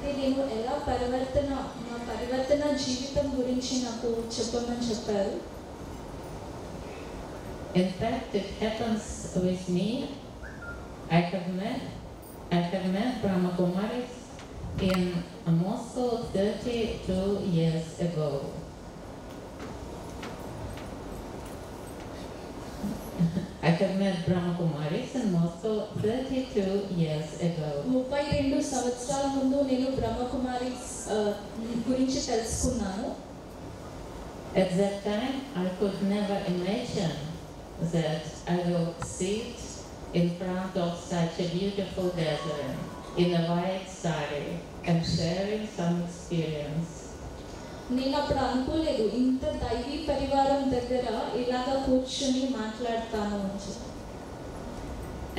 అయితే నేను ఎలా నా పరివర్తన జీవితం గురించి నాకు చెప్పమని చెప్పారు. In fact, it happens with me. I have met Brahma Kumaris in Moscow 32 years ago. I have met Brahma Kumaris in Moscow 32 years ago. 32 సంవత్సరాల ముందు నేను బ్రహ్మ కుమారీస్ గురించి తెలుసుకున్నాను. At that time, I could never imagine that I will sit in front of such a beautiful gathering in a white sari and sharing some experience. నేను అప్పుడు అనుకోలేదు ఇంత దైవీ పరివారం దగ్గర ఇలాగా కూర్చొని మాట్లాడతాను అని.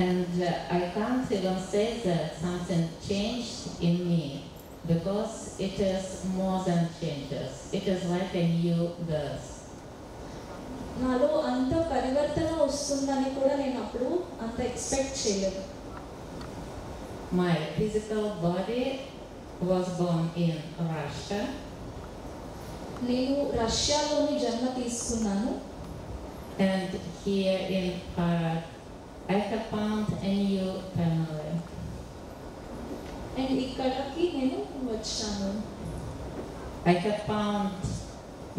And I can't even say that something changed in me, because it is more than changes. It is like a new birth. నాలో అంత పరివర్తన వస్తుందని కూడా నేను అప్పుడు అంత ఎక్స్పెక్ట్ చేయలేదు. My physical body was born in Russia. నేను రష్యాలోని జన్మ తీసుకున్నాను. And here in Prague, I have found a new family. And ఇక్కడికి నేను వచ్చాను. I have found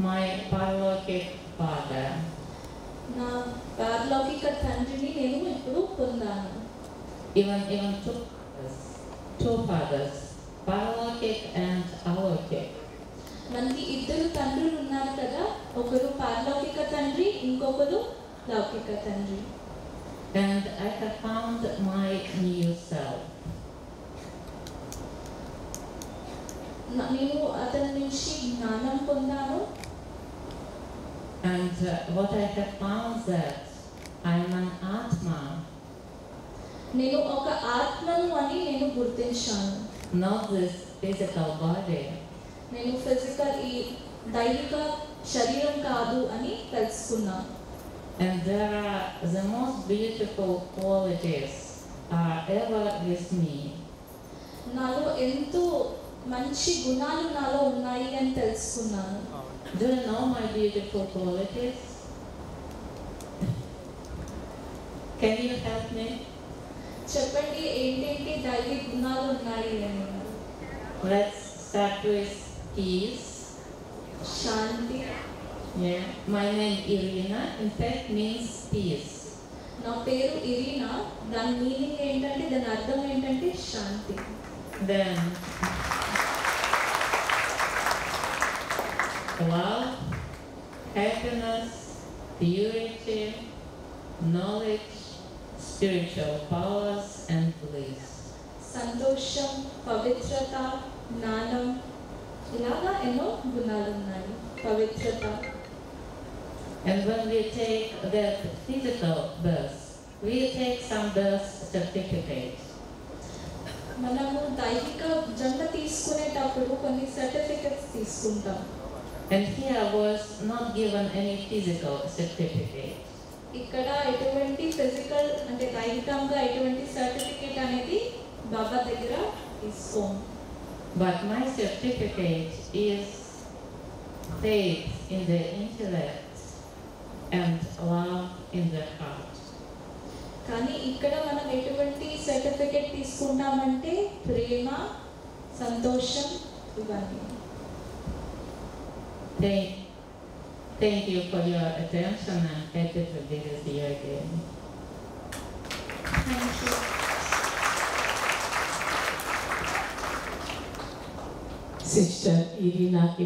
my biological father. నా పారలౌకిక తండ్రిని నేను ఇప్పుడు పొందాను. Even two fathers, biologic and alaukic. మనకి ఇద్దరు తండ్రులు ఉన్నారు కదా, ఒకరు పారలౌకిక తండ్రి, ఇంకొకరు లౌకిక తండ్రి. And I have found my new self. నేను అతని నుంచి జ్ఞానం పొందాను. And what I have found that I am an Atma. నేను ఒక ఆత్మను అని నేను గుర్తించాను. Not this physical body. నేను ఫిజికల్ ఈ దైవిక శరీరం కాదు అని తెలుసుకున్నాను. And there are the most beautiful qualities are ever with me. నాలో ఎంతో మంచి గుణాలు నాలో ఉన్నాయి అని తెలుసుకున్నాను. Do you know my beautiful qualities? Can you help me? చెప్పండి ఏంటేంటి దైవిక గుణాలు ఉన్నాయి అని. Let's start with peace. Shanti. Yeah. My name Irina in fact means peace. నా పేరు ఇరీనా, దాని మీనింగ్ ఏంటంటే, దాని అర్థం ఏంటంటే శాంతి. Then love, happiness, purity, knowledge, spiritual powers and bliss. సంతోషం, పవిత్రత, జ్ఞానం, ఇలాగా ఎన్నో గుణాలు ఉన్నాయి. పవిత్రత. And when we take that physical birth, we take some birth certificates. మనము దైవిక జన్మ తీసుకునేటప్పుడు కొన్ని సర్టిఫికెట్స్ తీసుకుంటాం. And here was not given any physical certificate. ఇక్కడ ఎటువంటి ఫిజికల్ అంటే దైవికంగా ఎటువంటి సర్టిఫికెట్ అనేది బాబా దగ్గర తీసుకోం. But my certificate is faith in the intellect and love in the heart. కానీ ఇక్కడ మనం ఎటువంటి సర్టిఫికెట్ తీసుకుంటామంటే ప్రేమ, సంతోషం, ఇవన్నీ. Thank you for your attention. I'm happy to be with you again. Thank you. Sister Irina ki